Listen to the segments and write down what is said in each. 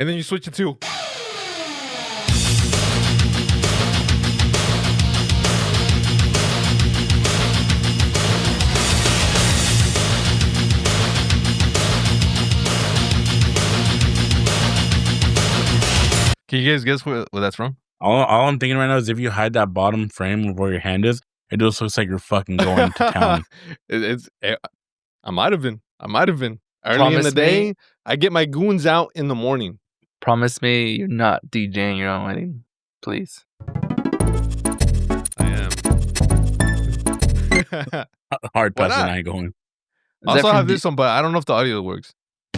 And then you switch it to. Can you guys guess where that's from? All I'm thinking right now is if you hide that bottom frame of where your hand is, it just looks like you're fucking going to town. I might have been. Early in the day, I get my goons out in the morning. Promise me you're not DJing your own wedding, please. I am. Hard pass and I ain't going. I also have this one, but I don't know if the audio works.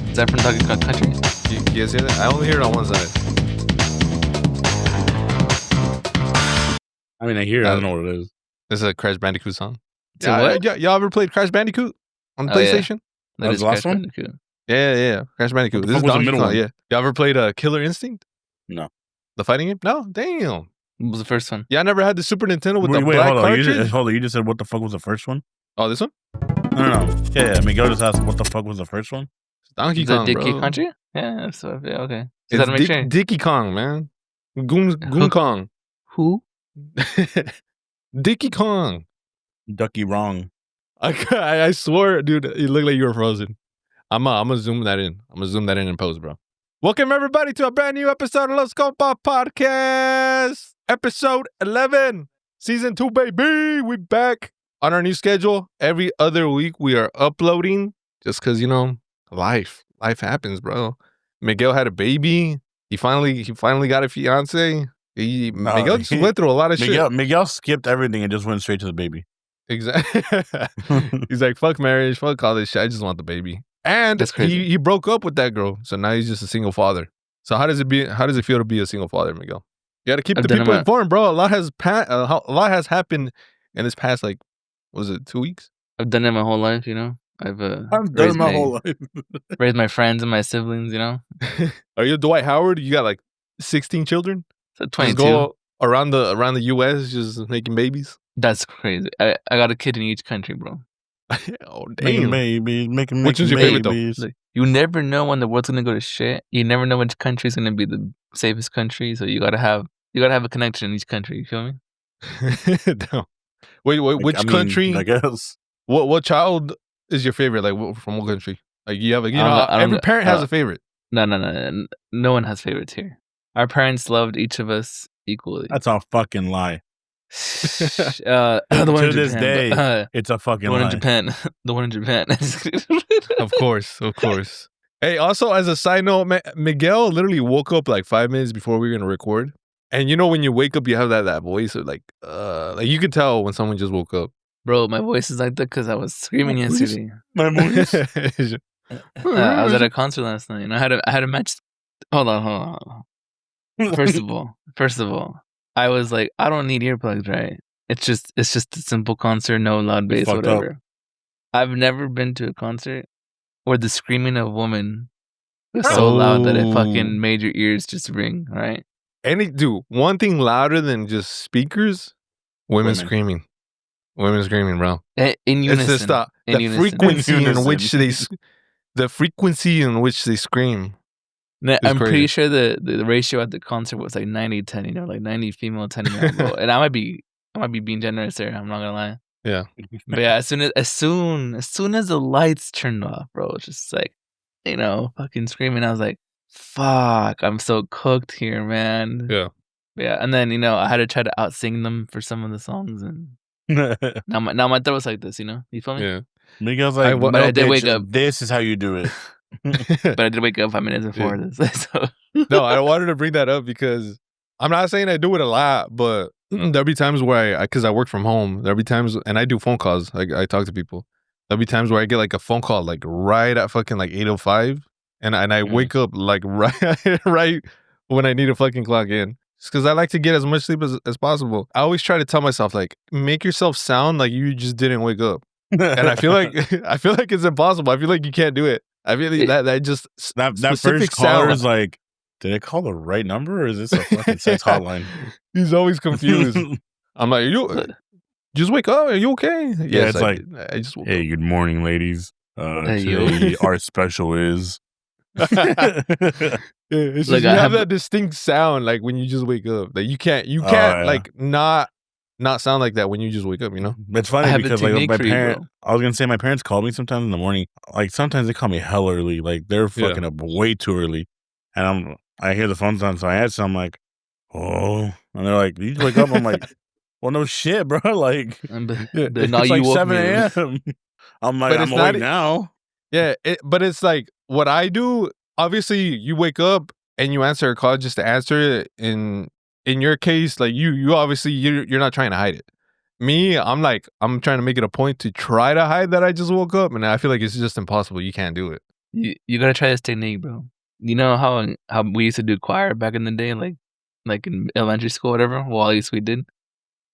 Is that from Donkey Kong Country? You guys hear that? I only hear it on one side. I mean, I hear it. I don't know what it is. This is a Crash Bandicoot song. What? Y'all ever played Crash Bandicoot on the PlayStation? Yeah. That was the last one? Yeah. Crash Bandicoot. This is Donkey Kong, yeah. Y'all ever played Killer Instinct? No. The fighting game? No? Damn. What was the first one? Yeah, I never had the Super Nintendo with the black cartridge. Hold on. You just said what the fuck was the first one? Oh, this one? No. Yeah. Miguel just asked what the fuck was the first one? Donkey Kong, Dickie Country? Yeah, so yeah, okay. It's Dickie Kong, man. Goon Kong. Who? Dickie Kong. Ducky wrong. I swear, dude, you look like you were frozen. I'm gonna zoom that in. I'm gonna zoom that in post, bro. Welcome everybody to a brand new episode of Los Compas Podcast, episode 11, season 2, baby. We back on our new schedule. Every other week we are uploading, just because life happens, bro. Miguel had a baby. He finally got a fiance. Miguel just went through a lot of shit. Miguel skipped everything and just went straight to the baby. Exactly. He's like, fuck marriage, fuck all this shit. I just want the baby. And he broke up with that girl, so now he's just a single father. So how does it feel to be a single father, Miguel? You got to keep the people informed, bro. A lot has happened in this past, like, was it 2 weeks? I've done it my whole life, I've done it my whole life. Raised my friends and my siblings, Are you Dwight Howard? You got like 16 children? So 22. Just go around the U.S. just making babies? That's crazy. I got a kid in each country, bro. Oh, damn. Making Which is your favorite, though? Like, you never know when the world's gonna go to shit. You never know which country is gonna be the safest country. So you gotta have a connection in each country. You feel me? No. Wait, which country? I guess. What child is your favorite? Like, from what country? Like, you have every parent has a favorite. No. No one has favorites here. Our parents loved each of us equally. That's a fucking lie. The one to this day, it's a fucking lie. The one in Japan. Of course. Hey, also, as a side note, Miguel literally woke up like 5 minutes before we were going to record. And when you wake up, you have that voice of like you could tell when someone just woke up. Bro, my voice is like that because I was screaming yesterday. My voice. I was at a concert last night, and I had a match. Hold on. First of all, I was like, I don't need earplugs, right? It's just a simple concert, no loud bass, whatever. Up. I've never been to a concert where the screaming of a woman was so loud that it fucking made your ears just ring, right? One thing louder than just speakers, women screaming. Women screaming, bro. In unison. It's just the frequency in which they scream. I'm pretty sure the ratio at the concert was like 90-10, like 90 female, 10 male, bro. And I might be being generous there. I'm not gonna lie. Yeah. But yeah, as soon as the lights turned off, bro, it's just like, fucking screaming. I was like, fuck, I'm so cooked here, man. Yeah. Yeah. And then I had to try to out-sing them for some of the songs, and now my throat was like this. You feel me? Yeah. Miguel's like, but I did wake up. This is how you do it. But I did wake up 5 minutes before this. So. No, I wanted to bring that up because I'm not saying I do it a lot, but there'll be times where because I work from home, there'll be times, and I do phone calls. I talk to people. There'll be times where I get like a phone call like right at fucking like 8:05, and I wake up like right when I need to fucking clock in. It's because I like to get as much sleep as possible. I always try to tell myself, like, make yourself sound like you just didn't wake up. And I feel like it's impossible. I feel like you can't do it. I feel like that first caller is like, did I call the right number, or is this a fucking sex hotline? He's always confused. I'm like, you just wake up. Are you okay? Yeah, it's I just woke up. Good morning, ladies. Today our special is. it's Like, just you I have have- that distinct sound like when you just wake up. Like you can't yeah. like not sound like that when you just wake up, you know? It's I funny have a because like technique my for you, parent, bro. I was gonna say my parents call me sometimes in the morning. Like sometimes they call me hell early. Like they're Yeah. fucking up way too early, and I hear the phone's on, so I answer. I'm like, oh, and they're like, "You just wake up?" I'm like, "Well, no shit, bro. Like But, Yeah. but now it's you like woke 7 me. a.m." I'm like, But I'm it's not- awake now. Yeah, but it's like what I do. Obviously, you wake up and you answer a call just to answer it. In your case, like you obviously you're not trying to hide it. Me, I'm trying to make it a point to try to hide that I just woke up, and I feel like it's just impossible. You can't do it. You gotta try this technique, bro. You know how we used to do choir back in the day, like in elementary school, or whatever. Well, at least we did.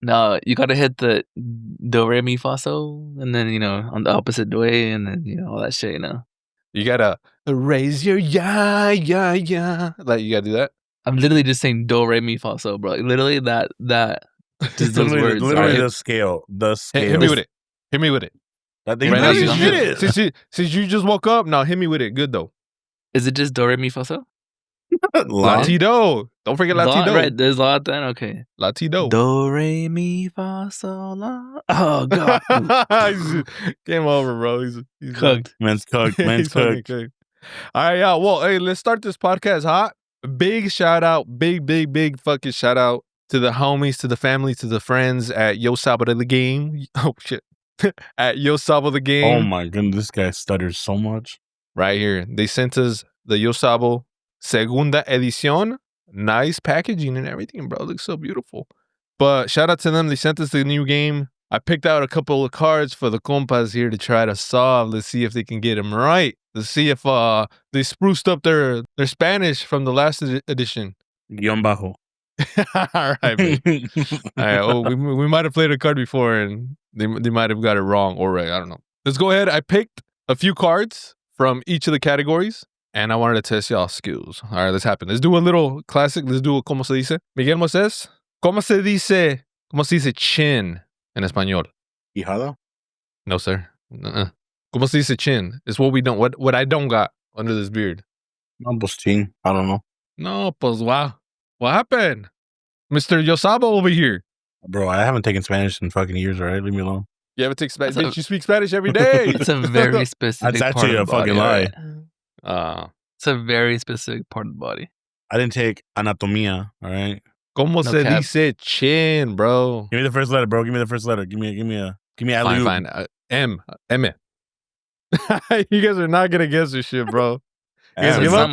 No, you gotta hit the do re mi fa sol, and then on the opposite way, and then all that shit. You gotta raise your yeah. Like you gotta do that. I'm literally just saying do re mi fa sol, bro. Literally that just those words. Literally right? the scale. The scale. Hit me with it. Hit me with it. That thing Right Right now, now, since you just woke up, now hit me with it. Good though. Is it just do re mi fa sol? Latido. Don't forget Latido. Right, there's a lot then. Okay. Latido. Do re mi fa sol la. Oh god, Game over, bro. He's cooked. Man's cooked. Man's He's fucking cooked. All right, yeah. Well, hey, let's start this podcast hot. Big shout out, big fucking shout out to the homies, to the family, to the friends at Yo Sabo the Game. Oh shit, at Yo Sabo the Game. Oh my goodness, this guy stutters so much. Right here, they sent us the Yo Sabo Segunda Edicion. Nice packaging and everything, bro. Looks so beautiful. But shout out to them. They sent us the new game. I picked out a couple of cards for the compas here to try to solve. Let's see if they can get them right. Let's see if they spruced up their Spanish from the last edition. Guión bajo. All right, baby. All right. Oh, we might have played a card before and they might have got it wrong or right. I don't know. Let's go ahead. I picked a few cards from each of the categories and I wanted to test y'all skills. All right, let's happen. Let's do a little classic. Let's do a ¿cómo se dice? Miguel Moses. ¿Cómo se dice chin en español? Quijada? No, sir. ¿Cómo se dice chin? It's what we don't, what I don't got under this beard. No, pues chin. I don't know. No, pues wow. What happened? Mr. Yo Sabo over here. Bro, I haven't taken Spanish in fucking years, alright? Leave me alone. You haven't taken Spanish. That's Bitch, you speak Spanish every day. It's a very specific That's part actually of a the body, fucking lie. alright? It's a very specific part of the body. I didn't take anatomía, alright? ¿Cómo No se cap. dice chin, bro? Give me the first letter, bro. Give me the first letter. Give me alley-oop. Fine. M. You guys are not gonna guess this shit, bro. You guys M. give up?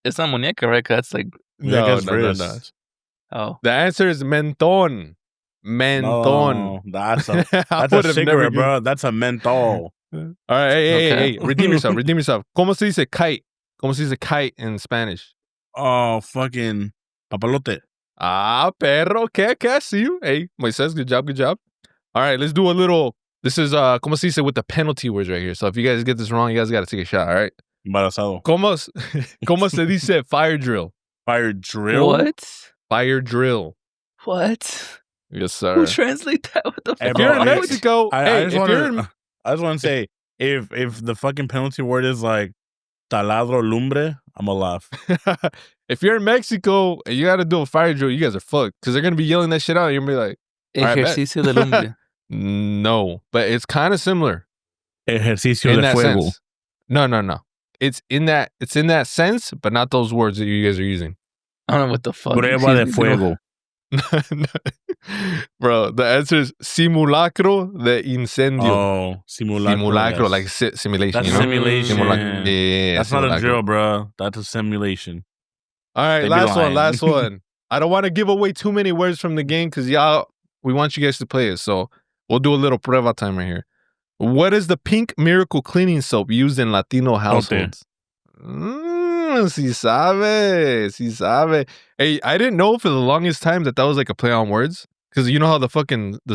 It's not muñeca, right? 'Cause that's like, Yeah, No. guess wrist. oh. The answer is menton. No, that's a cigarette, bro. That's a menthol. All right, hey, Okay. redeem yourself. ¿Cómo se dice kite? ¿Cómo se dice kite in Spanish? Oh, fucking papalote. Ah, perro, okay, I see you. Hey, Moises, good job. All right, let's do a little. This is ¿cómo se dice with the penalty words right here. So if you guys get this wrong, you guys got to take a shot. All right. Embarazado. ¿Cómo se dice fire drill? Fire drill. What? Fire drill. What? Yes, sir. Who translate that? What the Hey, If fuck? you're in bro, Mexico, I if just you're in want to say, if the fucking penalty word is like taladro lumbre, I'm gonna laugh. if you're in Mexico and you got to do a fire drill, you guys are fucked because they're gonna be yelling that shit out. You're gonna be like, all right, bet. Ejercicio de lumbre. No, but it's kind of similar Ejercicio in de that fuego. sense. No. It's in that sense, but not those words that you guys are using. I don't know what the fuck. Prueba de fuego. Bro, the answer is simulacro de incendio. Oh, simulacro. Like simulation. That's you know? simulation. Yeah, That's not a simulacro. drill, bro. That's a simulation. All right, They be last lying. one. I don't want to give away too many words from the game because we want you guys to play it. So we'll do a little prueba time right here. What is the pink miracle cleaning soap used in Latino households? Si sabe. Hey, I didn't know for the longest time that was like a play on words. Because you know how the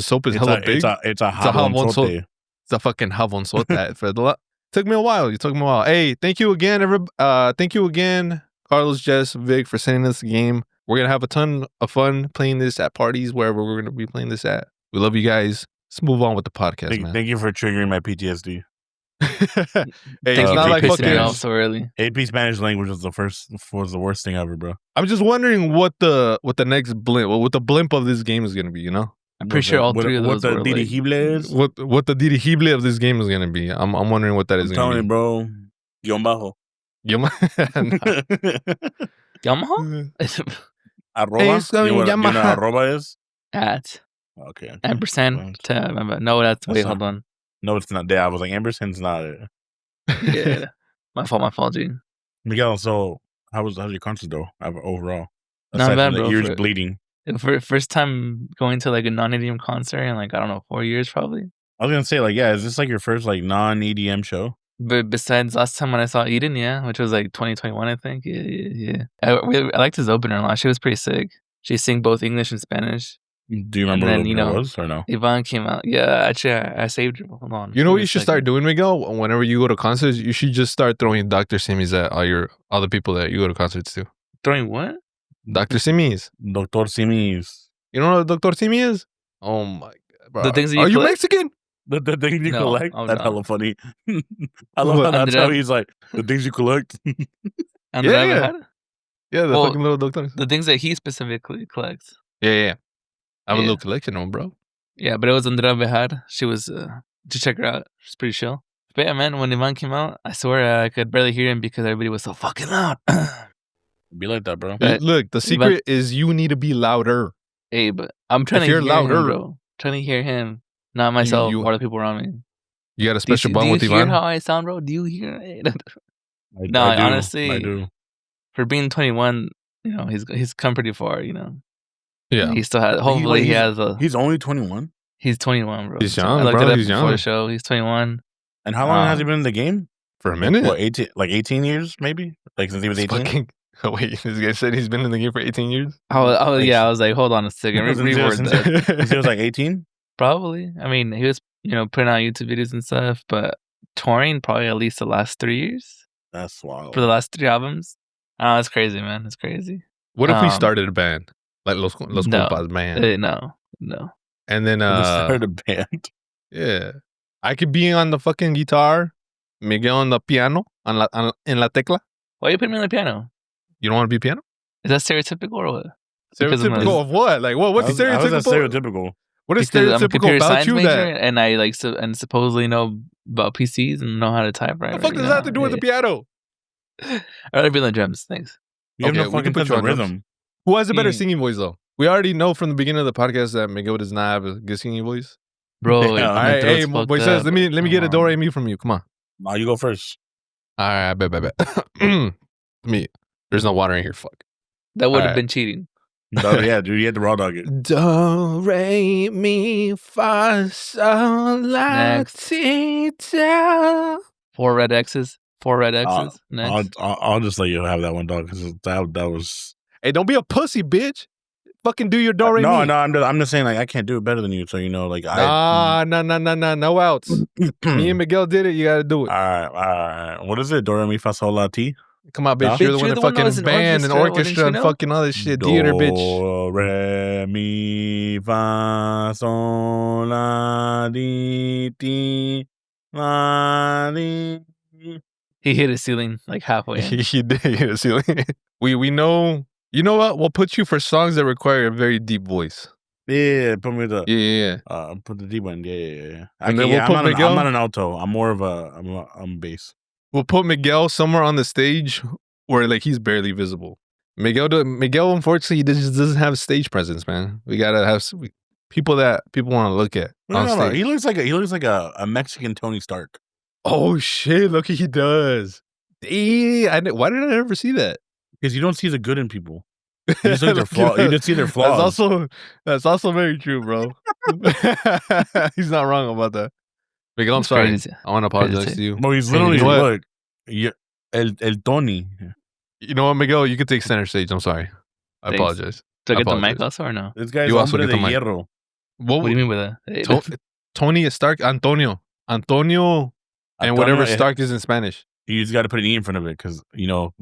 soap is hella big? It's a jabonzote. It's a fucking jabonzote. Took me a while. Hey, thank you again, thank you again, Carlos, Jess, Vic, for sending us the game. We're going to have a ton of fun playing this at parties, wherever we're going to be playing this at. We love you guys. Let's move on with the podcast, man. Thank you for triggering my PTSD. Hey, Thank it's you not for like pissing fucking. me off so early. AP Spanish language was the worst thing ever, bro. I'm just wondering what the next blimp, what the blimp of this game is gonna be. You know, I'm pretty sure all three of what those the were like. dirigible is. what the dirigible of this game is gonna be. I'm wondering what that is I'm gonna telling you, be. bro. Guión bajo. Yamaha? Arroba. You know what Yamaha. arroba is? At Okay. ampersand. No, that's wait, hold on. No, it's not. Yeah, I was like, Ambersand's not it. Yeah, my fault, dude. Miguel, so how's your concert though overall? Not Aside bad, from the bro. ears bleeding. For first time going to like a non-EDM concert in like I don't know 4 years probably. I was gonna say like, yeah, is this like your first like non-EDM show? But besides last time when I saw Eden, yeah, which was like 2021, I think. Yeah. I liked his opener a lot. She was pretty sick. She sang both English and Spanish. Do you remember what it was or no? Yvonne came out. Yeah, actually, I saved her. Hold on. You know what you should start doing, Miguel? Whenever you go to concerts, you should just start throwing Dr. Simis at all the people that you go to concerts to. Throwing what? Dr. Simis. Dr. Simis. You know what Dr. Simi is? Oh my god, bro. The things that Are you collect? Mexican? The things you collect? I'm That's not. hella funny. I love how that's how he's like, the things you collect. Yeah, the fucking little doctors. The things that he specifically collects. Yeah. I have a little collection of them, bro. Yeah, but it was Andrea Bejar. She was, to check her out. She's pretty chill. But yeah, man, when Ivan came out, I swear I could barely hear him because everybody was so fucking loud. Be like that, bro. But look, the secret is you need to be louder. Hey, but I'm trying to hear him, bro. Trying to hear him, not myself or the people around me. You got a special bond with Ivan? Do you hear how I sound, bro? Do you hear it? No, honestly, I do. For being 21, you know, he's come pretty far, you know. Yeah. He still has, hopefully he has a... He's only 21? He's 21, bro. He's young, I looked bro. it up He's before young. the show. He's 21. And how long has he been in the game? For a minute? What, 18 years, maybe? Like since he was 18? Wait, this guy said he's been in the game for 18 years? Oh yeah, I was like, hold on a second. Reword that. Since he was like 18? Probably. I mean, he was, you know, putting out YouTube videos and stuff, but touring probably at least the last 3 years. That's wild. For the last 3 albums. Oh, it's crazy, man. It's crazy. What if we started a band? Like Los Compas band? No. And then started a band. Yeah. I could be on the fucking guitar, Miguel on the piano, en la tecla. Why are you putting me on the piano? You don't want to be piano? Is that stereotypical or what? Stereotypical of what? Like what's stereotypical? How is that stereotypical? What is stereotypical about you that? And I like and supposedly know about PCs and know how to type right. What the fuck does that have to do with the piano? I'd rather be on the drums. Thanks. You have no fucking sense of rhythm. Who has a better singing voice though? We already know from the beginning of the podcast that Miguel does not have a good singing voice. Bro, all right, hey, boy, says, let me get a do re mi from you. Come on. No, you go first. All right, bet. There's no water in here. Fuck. That would have been cheating. No, yeah, dude, you had to raw dog it. Do re mi fa sol la ti do. 4 red X's. 4 red X's. Next. I'll just let you have that one, dog, because that was. Hey, don't be a pussy, bitch. Fucking do your do re mi. No, I'm just saying, like, I can't do it better than you, so you know, like, no outs. Me and Miguel did it. You gotta do it. All right. What is it? Do re mi fa sol la ti. Come on, bitch. You're the one that fucking band and orchestra and fucking all this shit. Theater, bitch. Do re mi fa sol la ti la di. He hit a ceiling like halfway. He did hit a ceiling. We know. You know what? We'll put you for songs that require a very deep voice. Yeah, put me the put the deep one. Yeah. And then we'll put Miguel. I'm not an alto. I'm more of I'm bass. We'll put Miguel somewhere on the stage where like he's barely visible. Miguel, unfortunately, he just doesn't have stage presence, man. We gotta have people that people want to look at. No. He looks like a Mexican Tony Stark. Oh shit! Look, he does. Why did I never see that? Because you don't see the good in people. You just see their flaws. You just see their flaws. That's also very true, bro. He's not wrong about that. Miguel, I'm sorry. Crazy. I want to apologize to you. Well, he's literally El Tony. You know what, Miguel? You can take center stage. I'm sorry. I apologize. Do I get the mic also or no? This guy's hombre de hierro. What do you mean by that? Tony is Stark. Antonio, and whatever Stark is in Spanish. You just got to put an E in front of it because, you know,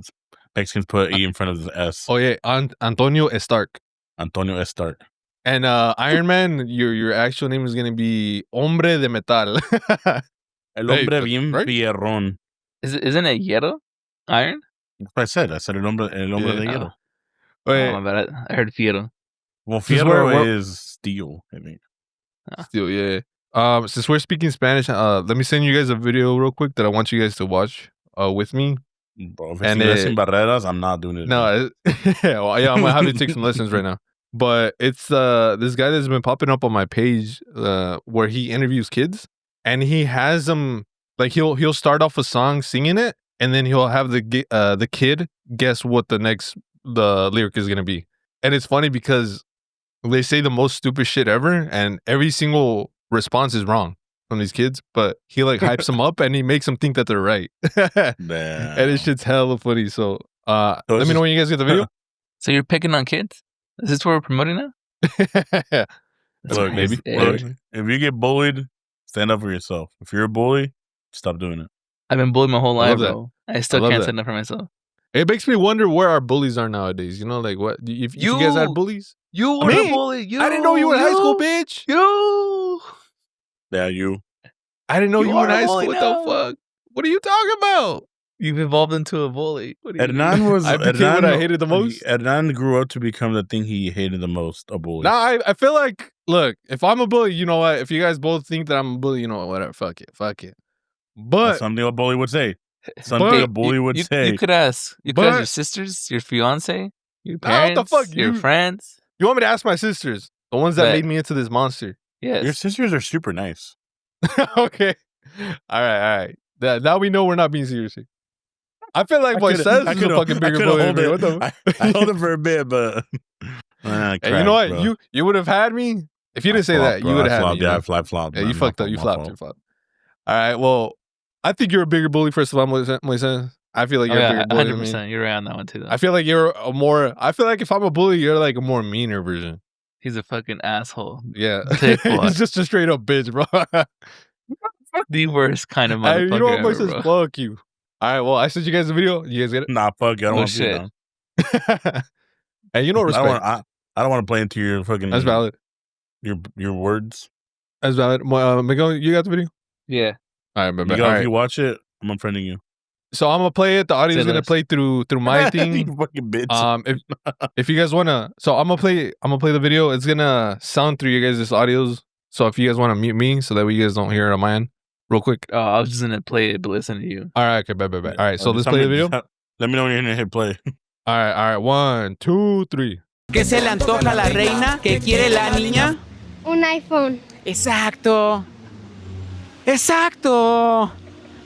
Mexicans put E in front of the S. Oh, yeah. Antonio es Stark. Antonio es Stark. And Iron Man, your actual name is going to be Hombre de Metal. El Hey, hombre bien right? fierrón. Isn't it hierro? Iron? That's what I said. I said el hombre Yeah. de hierro. Wait, Oh, my bad. I heard fierro. Well, Since fierro we're- is steel, I think. still, yeah. Since we're speaking Spanish, let me send you guys a video real quick that I want you guys to watch with me. Bro, if And it's Sin Barreras, I'm not doing it. No, well, yeah, I'm gonna have you take some lessons right now. But it's this guy that's been popping up on my page where he interviews kids, and he has them like he'll start off a song singing it, and then he'll have the kid guess what the lyric is gonna be. And it's funny because they say the most stupid shit ever, and every single response is wrong from these kids, but he like hypes them up and he makes them think that they're right. And it's shit's hella funny. So let me know when you guys get the video. So you're picking on kids? Is this what we're promoting now? Look, maybe. if you get bullied, stand up for yourself. If you're a bully, stop doing it. I've been bullied my whole life, love that. bro. I still love can't that. stand up for myself. It makes me wonder where our bullies are nowadays. You know, like what if you guys had bullies? You were Me? a bully. I didn't know you were in high school, bitch. You. Yeah, you. I didn't know you were in are a high school. bully What now. the fuck? What are you talking about? You've evolved into a bully. What do you Hernan mean? was. I became what I hated the most. Hernan grew up to become the thing he hated the most, a bully. Nah, I feel like, look, if I'm a bully, you know what? If you guys both think that I'm a bully, you know what? Whatever. Fuck it. But That's something a bully would say. Something a bully would say. You could ask. You could ask your sisters, your fiance, your parents, what the fuck? your friends. You want me to ask my sisters, the ones that made me into this monster? Yes. Your sisters are super nice. Okay. All right. Now we know we're not being serious here. I feel like Moises is a fucking bigger bully than me. What the? I held it for a bit, but hey, you know what? Bro. You would have had me if you didn't say that. You would have had me. Yeah, I flopped. Yeah, you fucked up. You flopped. All right. Well, I think you're a bigger bully. First of all, Moises. I feel like you're a bigger bully 100%. Than me. You're right on that one too. Though. I feel like you're a more. I feel like if I'm a bully, you're like a more meaner version. He's a fucking asshole. Yeah, he's just a straight up bitch, bro. The worst kind of motherfucker. Hey, you know what, Moises? Fuck you. All right, well, I sent you guys the video. You guys get it? Nah, fuck you. I don't want to see it now. Hey, you know respect. I don't want to play into your fucking... That's valid. Your words. That's valid. Miguel, you got the video? Yeah. All right, Miguel, if you watch it, I'm unfriending you. So I'm gonna play it. The audio is gonna play through my thing. You fucking bitch. If you guys wanna, so I'm gonna play the video. It's gonna sound through you guys' audios. So if you guys wanna mute me, so that way you guys don't hear it on my end, real quick. Oh, I was just gonna play it, but listen to you. All right, okay, bye. All right, so let's play the video. Let me know when you're gonna hit play. All right. 1, 2, 3. ¿Qué se le antoja a la reina? ¿Qué quiere la niña? Un iPhone. Exacto.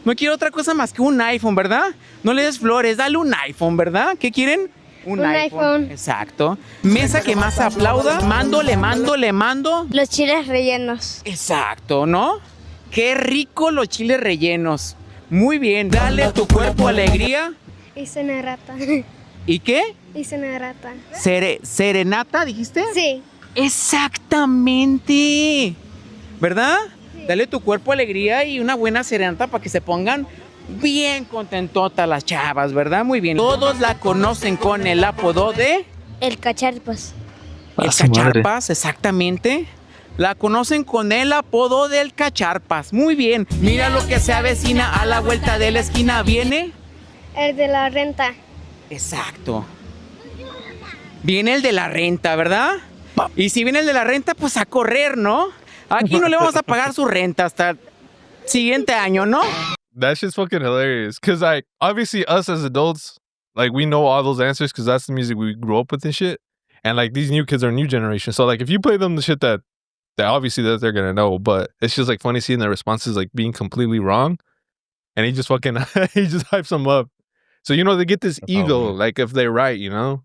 No quiero otra cosa más que un iPhone, ¿verdad? No le des flores, dale un iPhone, ¿verdad? ¿Qué quieren? Un iPhone. Exacto. Mesa que más aplauda. Le mando. Los chiles rellenos. Exacto, ¿no? Qué rico los chiles rellenos. Muy bien. Dale a tu cuerpo alegría. Hice una rata. ¿Y qué? Hice una rata. ¿Serenata, dijiste? Sí. Exactamente. ¿Verdad? Sí. Dale a tu cuerpo alegría y una buena serenata para que se pongan bien contentotas las chavas, ¿verdad? Muy bien. Todos la conocen con el apodo de... El cacharpas. El cacharpas, exactamente. La conocen con el apodo del cacharpas. Muy bien. Mira lo que se avecina a la vuelta de la esquina. ¿Viene? El de la renta. Exacto. Viene el de la renta, ¿verdad? Y si viene el de la renta, pues a correr, ¿no? Aquí no le vamos a pagar su renta hasta el siguiente año, ¿no? That shit's fucking hilarious. Because, like, obviously us as adults, like, we know all those answers because that's the music we grew up with and shit. And, like, these new kids are new generation. So, like, if you play them the shit that obviously that they're going to know, but it's just, like, funny seeing their responses, like, being completely wrong. And he just fucking, he just hypes them up. So, you know, they get this ego, like, if they're right, you know?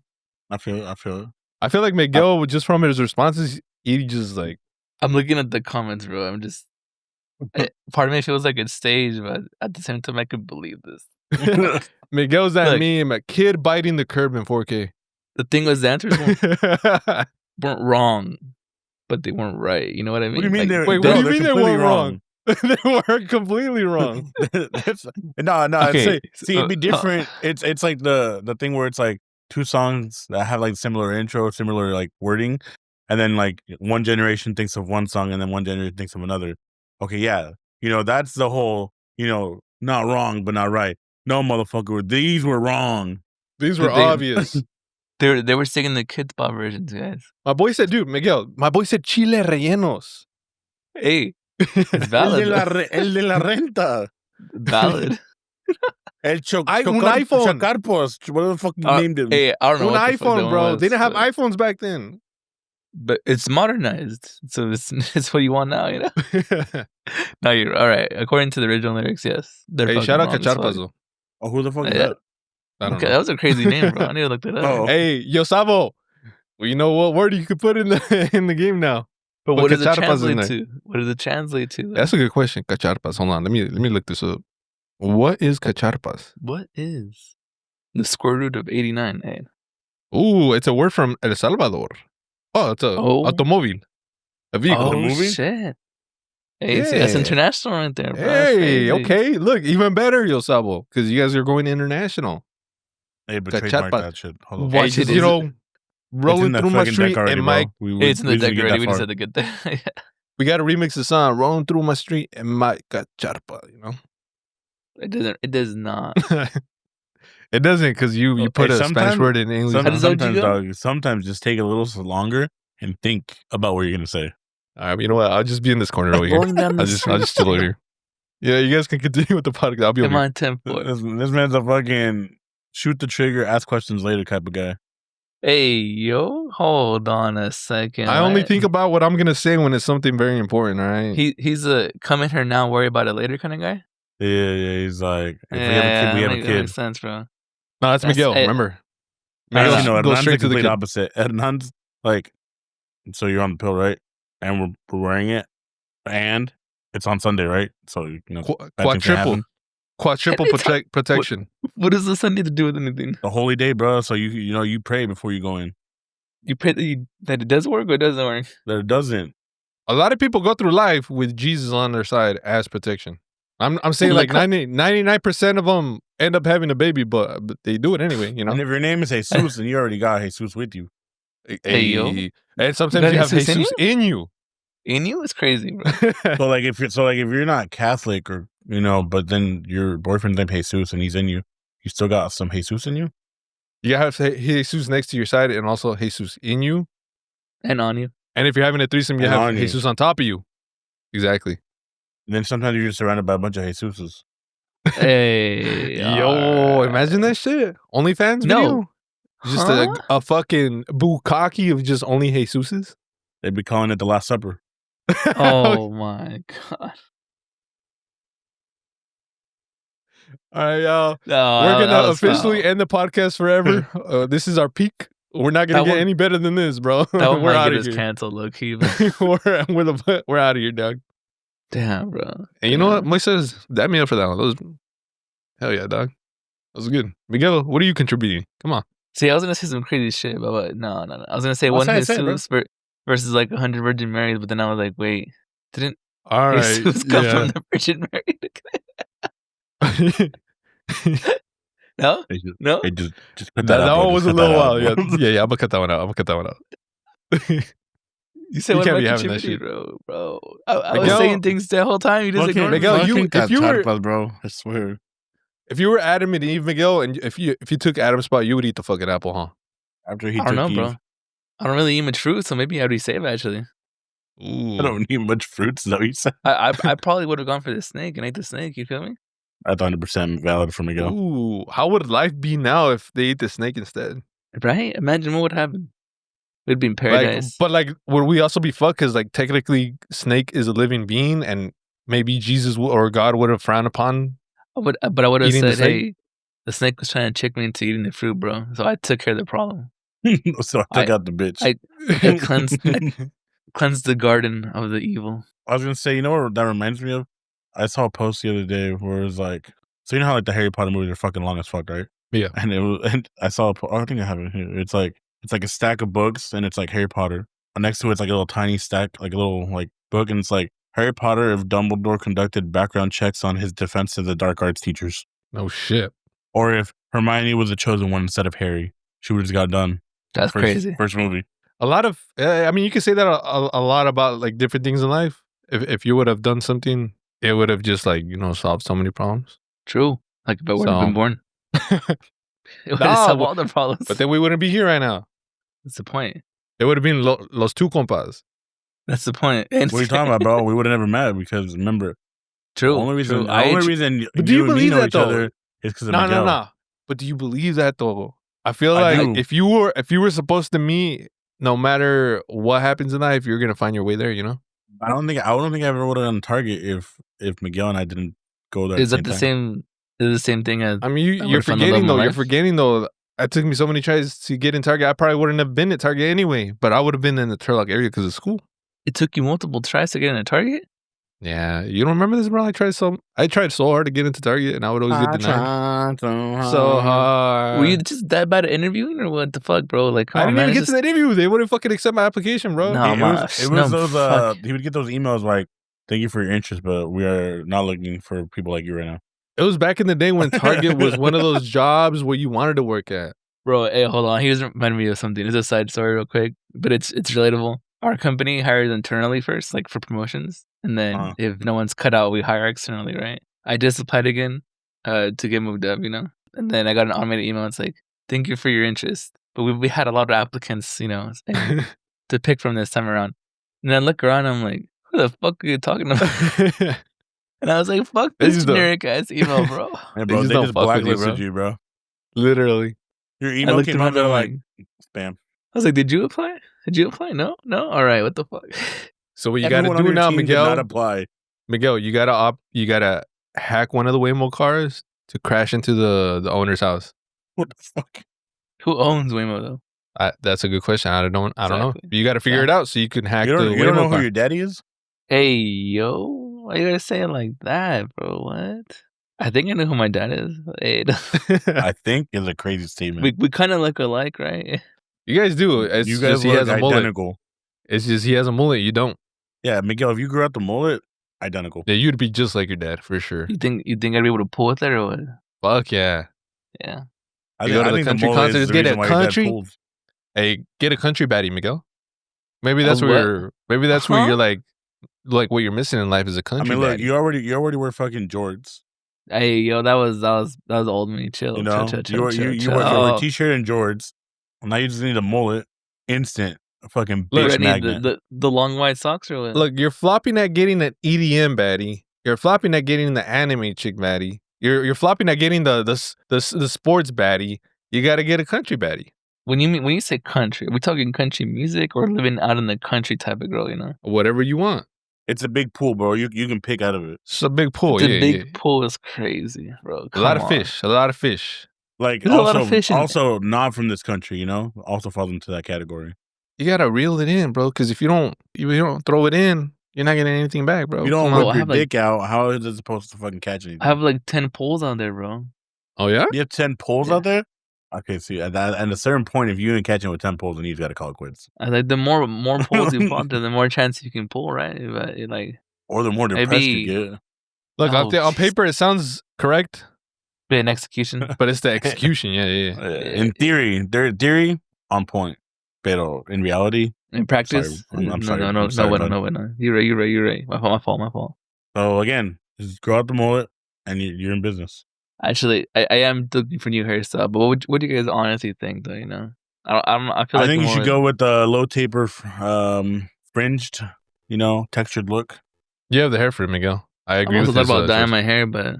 I feel it. I feel like Miguel, just from his responses, he just, like... I'm looking at the comments, bro. I'm just... part of me feels like it's staged, but at the same time, I could believe this. Miguel's that meme, a kid biting the curb in 4K. The thing was, the answers weren't wrong, but they weren't right. You know what I mean? What do you mean? Like, what do you mean they weren't wrong? They weren't completely wrong. No. Okay. See, it'd be different. It's like the thing where it's like two songs that have like similar intro, similar like wording, and then like one generation thinks of one song and then one generation thinks of another. Okay, yeah, that's the whole, not wrong, but not right. No, motherfucker, these were wrong. These were Did they- obvious. They were singing the Kids Bop versions, guys. My boy said, dude, Miguel, my boy said chile rellenos. Hey, it's valid. El de la renta. Valid. El un iPhone. Chocarpos. What the fuck you named him? Hey, I don't know Un what the fuck that iPhone, one bro. was, They didn't have but- iPhones back then. But it's modernized, so it's what you want now, No, you're all right. According to the original lyrics, yes. They're Hey, fucking shout out wrong as fuck. Cacharpas, though. Oh, who the fuck is Yeah. that? I don't Okay, know. that was a crazy name, bro. I need to look that up. Oh. Hey, Yo Sabo. Well, you know what word you could put in the game now? But Put what does it cacharpas in translate there. to? What does it translate to? though? That's a good question. Cacharpas. Hold on. Let me look this up. What is cacharpas? What is the square root of 89? Hey. Ooh, it's a word from El Salvador. Oh, it's a automobile. A vehicle. Oh, movie? shit. Hey, see, that's Yeah. international right there, bro. That's Hey, crazy. okay. Look, even better, Yo Sabo, because you guys are going international. Hey, but Cacharpas. trademark that shit. Hold on. Watch Hey, just, it, you is know, rolling the through my fucking deck street already, and bro. my We- It's in the we didn't deck get already. that We just far. had to get there. we got to remix the song "Rolling Through My Street" and my cacharpa. You know, It does not. it doesn't because you put Hey, a Spanish sometimes- word in English. How does that Sometimes, go? dog. Sometimes just take a little longer and think about what you're gonna say. All right, you know what? I'll just be in this corner over here. Rolling down the I'll just chill over here. Yeah, you guys can continue with the podcast. I'll be Come over here. on, 10 This man's a fucking shoot the trigger, ask questions later type of guy. Hey, yo, hold on a second. I only what? think about what I'm gonna say when it's something very important. All right. He's a come in here now, worry about it later kind of guy. Yeah. He's like, if we have a kid, we have a That kid. makes sense, bro. No, that's That's- Miguel. hey, Remember, Actually, Yeah. no, goes Hernan's straight the to the complete kid. opposite. Hernan's like, so you're on the pill, right? And we're wearing it, and it's on Sunday, right? So bad things can Quadruple happen. Anytime- protection. What does this have to do with anything? The holy day, bro. So you pray before you go in. You pray that it does work or it doesn't work? That it doesn't. A lot of people go through life with Jesus on their side as protection. I'm saying Like like 99% of them end up having a baby, but they do it anyway. You know. And if your name is Jesus, then you already got Jesus with you. Hey, yo. And sometimes got you have Jesus in Jesus in you. In you? It's crazy, bro. So like if you're not Catholic or but then your boyfriend's named Jesus and he's in you, you still got some Jesus in you. You have Jesus next to your side and also Jesus in you. And on you. And if you're having a threesome, you And have on you. Jesus on top of you. Exactly. And then sometimes you're just surrounded by a bunch of Jesuses. Hey. Yo, imagine that shit. OnlyFans No. video? Just Huh? a fucking bukkake of just only Jesuses? They'd be calling it the Last Supper. Oh my god. All right, y'all. No, We're that gonna was officially foul. end the podcast forever. This is our peak. We're not gonna That get one- any better than this, bro. That one We're might out get of us here. canceled, low key. we're out of here, dog. Damn, bro. And you know what? Moises, dab me up for that one. That was hell yeah, dog. That was good. Miguel, what are you contributing? Come on. See, I was gonna say some crazy shit, but no. I was gonna say Well, one say it, bro. Jesus versus like 100 Virgin Marys, but then I was like, wait, didn't All right. Jesus come yeah. from the Virgin Mary? No, They just, no. they just put that that, out, bro. one was Just a cut that little out, wild. bro. Yeah. I'm gonna cut that one out. You said You what can't am be I having that contributing, bro? I was Miguel- saying things the whole time. You just Fucking- ignored me. Miguel, you- fucking if you were- cacharpas, bro. I swear. If you were Adam and Eve, Miguel, and if you took Adam's spot, you would eat the fucking apple, huh? After he I don't took know, Eve, bro. I don't really eat much fruit, so maybe I'd be safe actually. Ooh. I don't need much fruits, though. You said I probably would have gone for the snake and ate the snake. You feel me? that's 100% valid for Miguel. Ooh, how would life be now if they ate the snake instead? Right? Imagine what would happen. We'd be in Like, paradise. but like, would we also be fucked? Because like, technically, snake is a living being, and maybe Jesus or God would have frowned upon. But I would have eating the said, snake? hey, the snake was trying to trick me into eating the fruit, bro. So I took care of the problem. So I took out the bitch. I cleansed the garden of the evil. I was gonna say, you know what that reminds me of? I saw a post the other day where it was like, so you know how like the Harry Potter movies are fucking long as fuck, right? Yeah. And I saw I think I have it here. It's like a stack of books and it's like Harry Potter. And next to it's like a little tiny stack, like a little like book, and it's like Harry Potter if Dumbledore conducted background checks on his defense of the dark arts teachers. No shit. Or if Hermione was the chosen one instead of Harry. She would have just got done. That's crazy. First movie. A lot of, I mean, you can say that a lot about like different things in life. If you would have done something it would have just like solved so many problems. True. Like if I wouldn't have been born, it would have Nah, solved all the problems. But then we wouldn't be here right now. That's the point. It would have been los two compas. That's the point. What are you talking about, bro? We would have never met because remember, True. the only reason But do you believe know that each though? other is because of Miguel. No. But do you believe that though? I feel I like do. if you were supposed to meet, no matter what happens in life, you're gonna find your way there. I don't think I ever would have done Target if Miguel and I didn't go there. Is that the same? Is the same thing as? I mean, I you're would've found the love forgetting of my though. You're life? forgetting though. It took me so many tries to get in Target. I probably wouldn't have been at Target anyway. But I would have been in the Turlock area because of school. It took you multiple tries to get in a Target. Yeah, you don't remember this, bro? I tried so hard to get into Target, and I would always get denied. So hard. Were you just that bad at interviewing, or what the fuck, bro? Like, come I on, didn't man. even it's get to that interview. They wouldn't fucking accept my application, bro. No, It was those. fuck. He would get those emails like, "Thank you for your interest, but we are not looking for people like you right now." It was back in the day when Target was one of those jobs where you wanted to work at. Bro, hey, hold on. He was reminding me of something. It's a side story, real quick, but it's relatable. Our company hires internally first, like for promotions, and then if no one's cut out, we hire externally, right? I just applied again to get moved up, and then I got an automated email. It's like, "Thank you for your interest, but we had a lot of applicants, and to pick from this time around." And I look around, I'm like, "Who the fuck are you talking about?" And I was like, "Fuck this generic ass email, bro." Hey, bro, just they don't just fuck with you, blacklisted bro. you, bro. Literally. Your I email looked came up, around, they're I'm like, like, spam. I was like, "Did you apply? Did you apply? No? All right, what the fuck?" So what you got to Everyone on do your now, team did Miguel? not apply. Miguel, you gotta hack one of the Waymo cars to crash into the owner's house. What the fuck? Who owns Waymo though? That's a good question. I don't know. Exactly. You got to figure Yeah. it out so you can hack You the don't Waymo know car. who your daddy is? Hey, yo, why you gotta say it like that, bro? What? I think I know who my dad is. Hey, I think is a crazy statement. we kind of look alike, right? You guys do. It's You just guys he look has a mullet. identical. It's just he has a mullet. You don't. Yeah, Miguel, if you grew out the mullet, identical. Yeah, you'd be just like your dad for sure. You think I'd be able to pull it there or what? Fuck yeah. Yeah. You go to the country mullet is concerts, the get reason a why your dad country. pulls. Hey, get a country baddie, Miguel. Maybe that's A where what? maybe that's where Huh? you're like what you're missing in life is a I country mean, look, baddie. you already wear fucking Jordans. Hey, yo, that was old me. Chill. You know, chill, you wear a t-shirt and Jorts. And now you just need a mullet, instant fucking Look, bitch I need magnet. the long white socks or what? Look, you're flopping at getting an EDM baddie. You're flopping at getting the anime chick baddie. You're flopping at getting the sports baddie. You got to get a country baddie. When you say country, are we talking country music or living out in the country type of girl? Whatever you want. It's a big pool, bro. You can pick out of it. It's a big pool. The yeah, big pool is crazy, bro. A lot of fish. A lot of fish. Like There's a lot of fish in also not from this country, also falls into that category. You gotta reel it in, bro. Because if you don't throw it in, you're not getting anything back, bro. You don't Come on. whip I your have, like- dick out. How is it supposed to fucking catch anything? I have like 10 poles out there, bro. Oh yeah. You have 10 poles Yeah. out there? Okay, see, at a certain point, if you ain't catching with 10 poles, then you've got to call it quits. I like the more poles you pop, the more chance you can pull, right? But like Or the more depressed Maybe- you get. Look, Oh, on paper it sounds correct, in execution. but it's the execution. Yeah. In theory, on point. Pero in reality, In practice, I'm sorry. no, I'm sorry, no, bud. no. You're right. My fault. So again, just grow out the mullet and you're in business. Actually, I am looking for new hairstyle, but what do you guys honestly think, though? I feel like I think you more- should go with the low taper, fringed, textured look. You have the hair for it, Miguel. I I'm agree also with thought his, about dyeing choice. my hair, but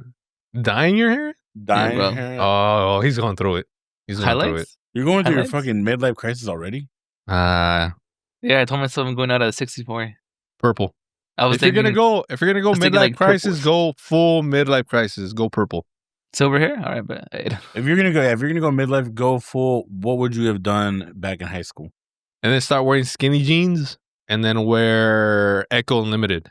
Dyeing your hair? Dyeing bro. hair. Oh, he's going through it. He's going through it. highlights. You're going through your highlights? fucking midlife crisis already? Ah, Yeah, I told myself I'm going out at 64. purple. I was If you're thinking gonna go was thinking, midlife like, crisis, purple. go full midlife crisis. Go purple. silver hair. All right, but If you're gonna go midlife, go full. What would you have done back in high school? And then start wearing skinny jeans, and then wear Echo Unlimited.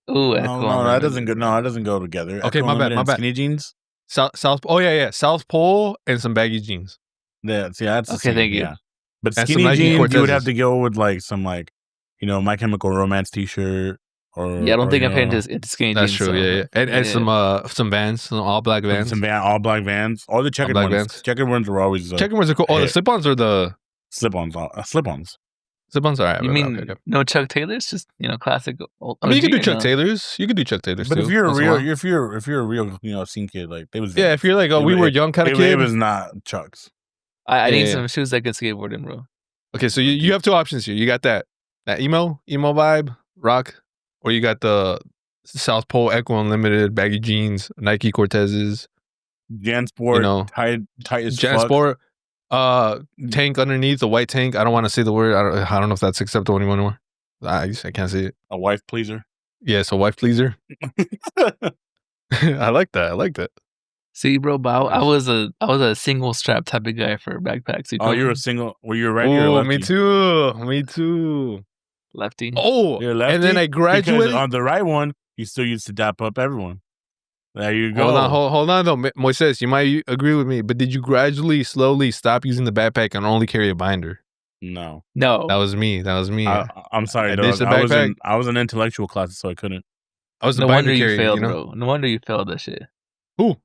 ooh, No, that doesn't go. No, that doesn't go together. Okay, Echo my bad, Unlimited my and bad. Skinny jeans. South. Oh yeah. South Pole and some baggy jeans. Yeah, see, that's the Okay, same, thank you. yeah. But And some skinny Nike jeans, you would Cortezes. have to go with some My Chemical Romance T-shirt. Or Yeah, I don't think or, I'm into skinny That's jeans. true. so- Yeah. And some Vans, some all black Vans. some all black Vans. All the checkered black ones. Vans. Checkered ones were always Checking ones are cool. Oh, the hit. slip-ons or the slip-ons. Slip-ons. Zip-ons? All right. You mean okay. no Chuck Taylors? Just classic. Old I mean, you can do OG, Chuck no? Taylors. You can do Chuck Taylors But too. if you're a once in real, while. if you're a real, scene kid, like they was. Yeah, if you're like, we were young kind of It kid. was not Chucks. I need Yeah. some shoes I can skateboard in, bro. Okay, so you have two options here. You got that emo vibe, rock, or you got the South Pole Echo Unlimited baggy jeans, Nike Cortezes, Jansport, tight as fuck. Jansport, tank underneath, the white tank. I don't want to say the word. I don't know if that's acceptable anymore. I can't say it. A wife pleaser. Yes, a wife pleaser. I like that. I like that. See, bro, but I was a single strap type of guy for backpacks. You were a single. Were you a righty or a lefty? Me too. Lefty. Oh, You're a lefty? and then I graduated. Because on the right one, you still used to dap up everyone. There you go. Hold on though, Moises. You might agree with me, but did you gradually, slowly stop using the backpack and only carry a binder? No. That was me. I'm sorry, I dog. ditched the backpack. I was in intellectual classes, so I couldn't. I was the No binder wonder you carrier, failed, you know? bro. No wonder you failed that shit. Who?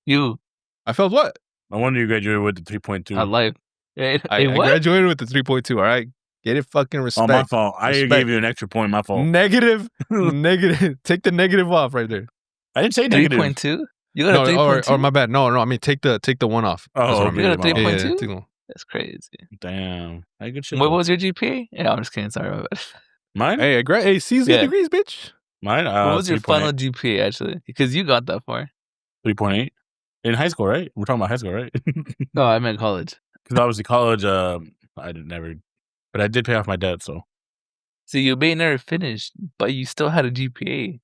You. I failed what? No wonder you graduated with the 3.2. At life. I What? graduated with the 3.2. All right, get it fucking respect. Oh, my fault. I Respect. gave you an extra point. My fault. Negative. Take the negative off right there. I didn't say negative. 3.2? You got a 3.2? Or my bad. No. I mean, take the one off. Oh, That's what I okay. mean. You got a 3.2? Yeah, take the one. That's crazy. Damn. Hey, good shit. What though. was your GPA? Yeah, I'm just kidding. Sorry about that. Mine? Hey, C's get Yeah. degrees, bitch. Mine? What was your 3.8. final GPA, actually? Because you got that far. 3.8. In high school, right? We're talking about high school, right? No, I meant college. Because obviously college, I didn't never, but I did pay off my debt, so. So you may never finish, but you still had a GPA.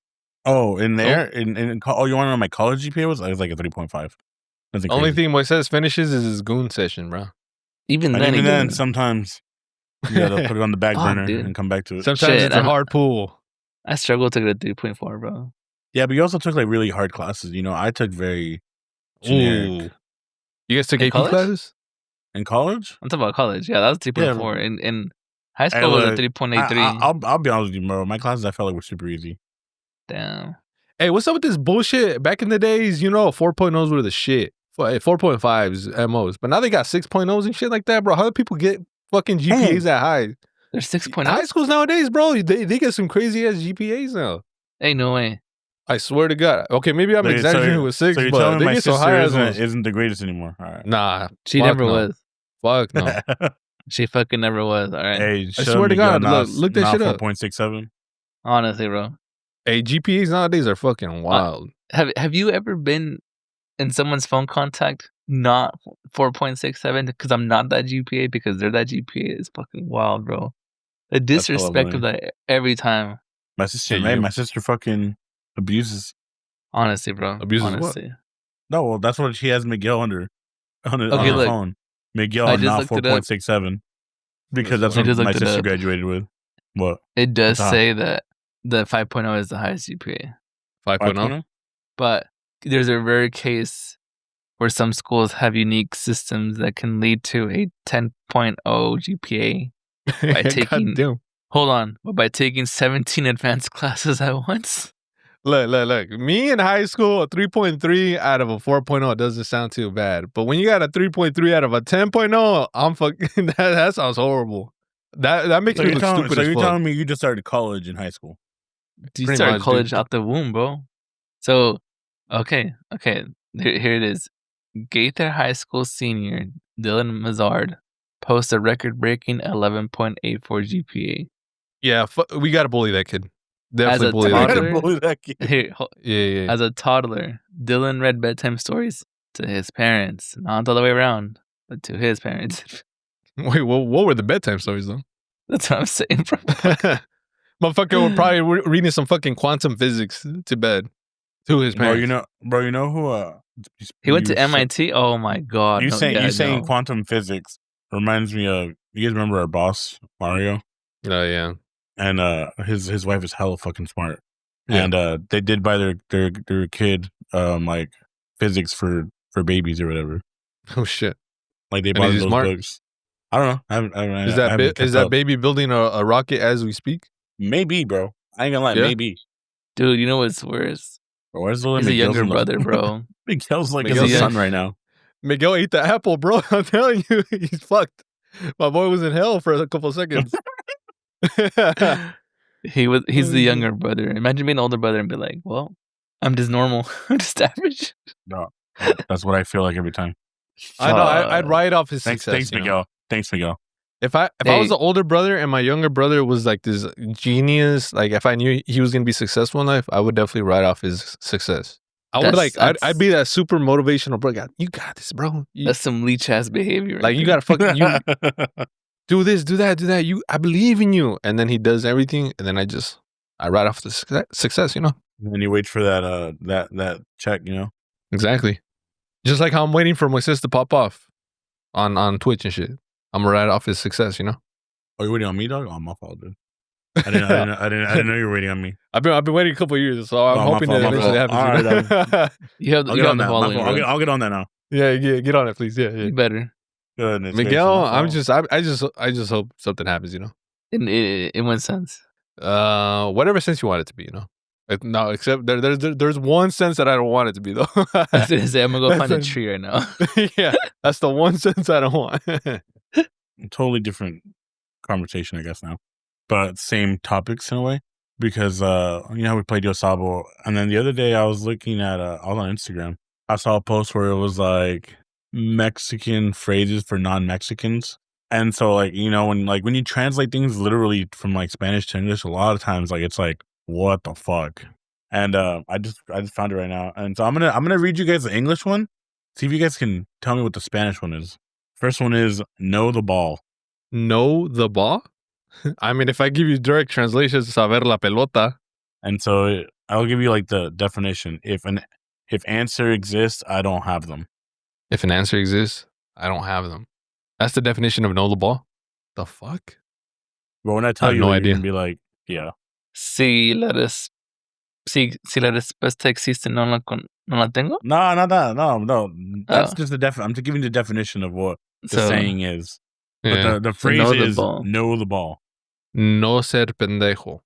Oh, in there? You want to know what my college GPA was? It was like a 3.5. Nothing Only crazy. thing Moises finishes is his goon session, bro. Even And then, even he then, didn't. sometimes you gotta put it on the back Fuck, burner dude. and come back to it. Sometimes Shit, it's a I'm- hard pull. I struggled to get a 3.4, bro. Yeah, but you also took like really hard classes. I took very generic. Ooh. You guys took In AP college? classes? In college? I'm talking about college. Yeah, that was 3.4. In high Hey, school, it was a look, 3.83. I'll be honest with you, bro. My classes I felt like were super easy. Damn. Hey, what's up with this bullshit? Back in the days, 4.0s were the shit. 4.5s at most. But now they got 6.0s and shit like that, bro. How do people get fucking GPAs that high? There's 6.0. High schools nowadays, bro, they get some crazy ass GPAs now. Hey, no way. I swear to God. Okay, maybe I'm So exaggerating with 6, So you're but telling me they my get so sister high as ones. isn't the greatest anymore? All right. Nah, She fuck never no. was. Fuck no. She fucking never was. All right. Hey, I swear to God, look that shit up. 4.67. Honestly, bro. Hey, GPAs nowadays are fucking wild. Have you ever been in someone's phone contact not 4.67 because I'm not that GPA because they're that GPA is fucking wild, bro. The That's hella disrespect of annoying. that every time. My sister, Yeah, man, you- my sister fucking abuses. Honestly, bro. Abuses what? Honestly. No, well, that's what she has Miguel on Okay, her look. phone. Miguel I and just not looked it up. 4.67 because that's I what just my looked it sister up. graduated with. What? It does What's up? say that the 5.0 is the highest GPA. 5.0? 5.0? But there's a rare case where some schools have unique systems that can lead to a 10.0 GPA by taking Goddamn. hold on, but by taking 17 advanced classes at once. Look. Me in high school, a 3.3 out of a 4.0 doesn't sound too bad. But when you got a 3.3 out of a 10.0, I'm fucking that sounds horrible. That makes So me you're look telling, stupid so as you're fuck. telling me you just started college in high school? You Pretty started much, college dude. out the womb, bro. So, okay. Here it is. Gaither High School senior Dylan Mazard posts a record-breaking 11.84 GPA. Yeah, we gotta bully that kid. Definitely a bully I that toddler- kid. gotta bully that kid. Here, Yeah. as a toddler, Dylan read bedtime stories to his parents, not all the way around, but to his parents. Wait, what were the bedtime stories though? That's what I'm saying, bro. Motherfucker were probably reading some fucking quantum physics to bed to his Bro, parents. you know who? He went to you MIT. Oh my god! You no, saying yeah, you saying no. quantum physics reminds me of, you guys remember our boss Mario? Oh yeah. And his wife is hella fucking smart. Yeah. And they did buy their kid like physics for babies or whatever. Oh shit. Like they And bought is he those smart? books. I don't know. I haven't Is that kept is that up. baby building a rocket as we speak? Maybe, bro. I ain't gonna lie, Yeah? maybe. Dude, you know what's worse? Bro, where's the little He's a Miguel's younger in the- brother, bro. Miguel's like Miguel's his son young. right now. Miguel ate the apple, bro. I'm telling you, he's fucked. My boy was in hell for a couple seconds. He's the younger brother. Imagine being an older brother and be like, well, I'm just normal. I'm just average. No, that's what I feel like every time. I know. I'd write off his success. Thanks, Miguel. Thanks, Miguel. If I was the older brother and my younger brother was like this genius, like if I knew he was gonna be successful in life, I would definitely write off his success. I'd be that super motivational bro. You got this, bro. That's some leech ass behavior. Like you gotta fucking do this, do that, do that. I believe in you. And then he does everything, and then I write off the success, you know. And then you wait for that check, you know. Exactly. Just like how I'm waiting for Moises to pop off on Twitch and shit. I'm gonna write off his success, you know. Oh, you waiting on me, dog? Oh, my fault, dude. I didn't know you were waiting on me. I've been waiting a couple of years, so I'm hoping that eventually happens. All right, you have the following. I'll get on that now. Yeah, get on it, please. Yeah. You better. Goodness, Miguel, I just hope something happens, you know. In what sense? Whatever sense you want it to be, you know. No, except there's one sense that I don't want it to be though. I was gonna say I'm gonna go find a tree right now. Yeah, that's the one sense I don't want. Totally different conversation, I guess now, but same topics in a way because you know we played Yo Sabo, and then the other day I was looking at I was on Instagram. I saw a post where it was like Mexican phrases for non-Mexicans. And so like, you know, when you translate things literally from like Spanish to English, a lot of times like it's like, what the fuck? And I just found it right now. And so I'm gonna read you guys the English one. See if you guys can tell me what the Spanish one is. First one is know the ball. Know the ball? I mean, if I give you direct translations, saber la pelota. And so I'll give you like the definition. If answer exists, I don't have them. If an answer exists, I don't have them. That's the definition of know the ball? The fuck? But when I tell you, no you're idea. gonna be like, yeah. Si la respuesta existe, no la tengo? No, not that. No. That's just the I'm just giving the definition of what the saying is. Yeah. But the phrase is know the ball. No ser pendejo.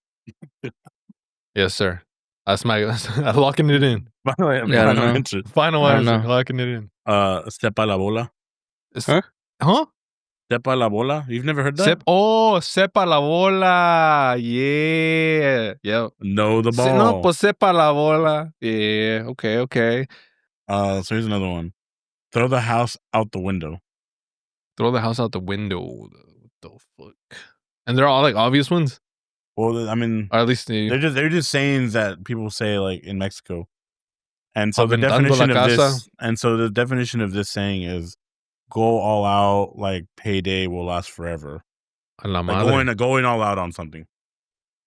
Yes, sir. That's locking it in. Final answer. Final answer. Locking it in. Sepa la bola. Huh? Sepa la bola. You've never heard that? Sepa la bola. Yeah. Yep. Know the ball. No, pues sepa la bola. Yeah. Okay. So here's another one. Throw the house out the window. Throw the house out the window. What the fuck? And they're all like obvious ones? Well, I mean, or at least they're just sayings that people say like in Mexico. And so the definition of this saying is go all out, like payday will last forever. A la like going all out on something.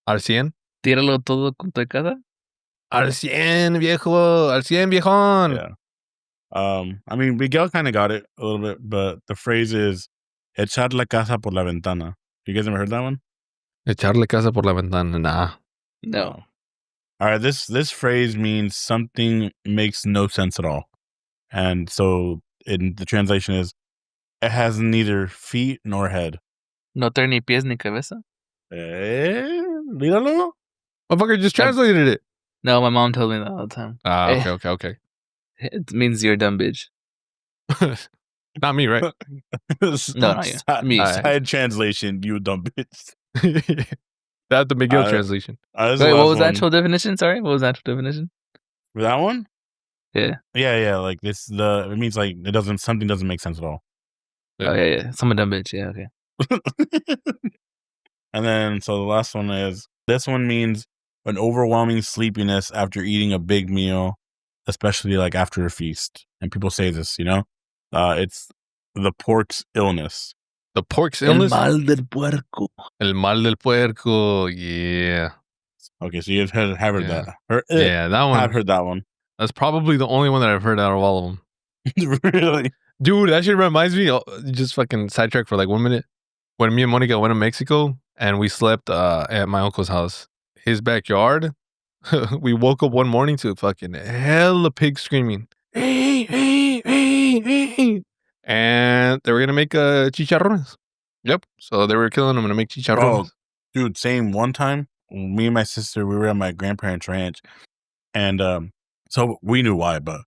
Al 100? Tíralo todo con tu casa. Al 100, viejo. Al 100, viejón. Yeah. I mean, Miguel kind of got it a little bit, but the phrase is echar la casa por la ventana. You guys ever heard that one? Echarle casa por la ventana. Nah. No. All right, this phrase means something makes no sense at all. And so in the translation is it has neither feet nor head. No tiene ni pies ni cabeza. Míralo. Motherfucker just translated it. No, my mom told me that all the time. Okay. It means you're a dumb bitch. Not me, right? No, not you. Me. Side translation, you dumb bitch. That's the Miguel translation. Wait, what was the actual definition? Sorry, what was the actual definition? For that one? Yeah. Like it means like something doesn't make sense at all. Yeah. Oh yeah. Some dumb bitch. Yeah, okay. And then so the last one is this one means an overwhelming sleepiness after eating a big meal, especially like after a feast. And people say this, you know? It's the pork's illness. The pork's illness? El mal del puerco. El mal del puerco, yeah. Okay, so you've heard that. That one. I've heard that one. That's probably the only one that I've heard out of all of them. Really? Dude, that shit reminds me, just fucking sidetrack for like 1 minute. When me and Monica went to Mexico and we slept at my uncle's house, his backyard, we woke up one morning to fucking hella pigs screaming. Hey. And they were going to make chicharrones. Yep. So they were killing them to make chicharrones. Oh, dude, same. One time, me and my sister, we were at my grandparents' ranch. And so we knew why, but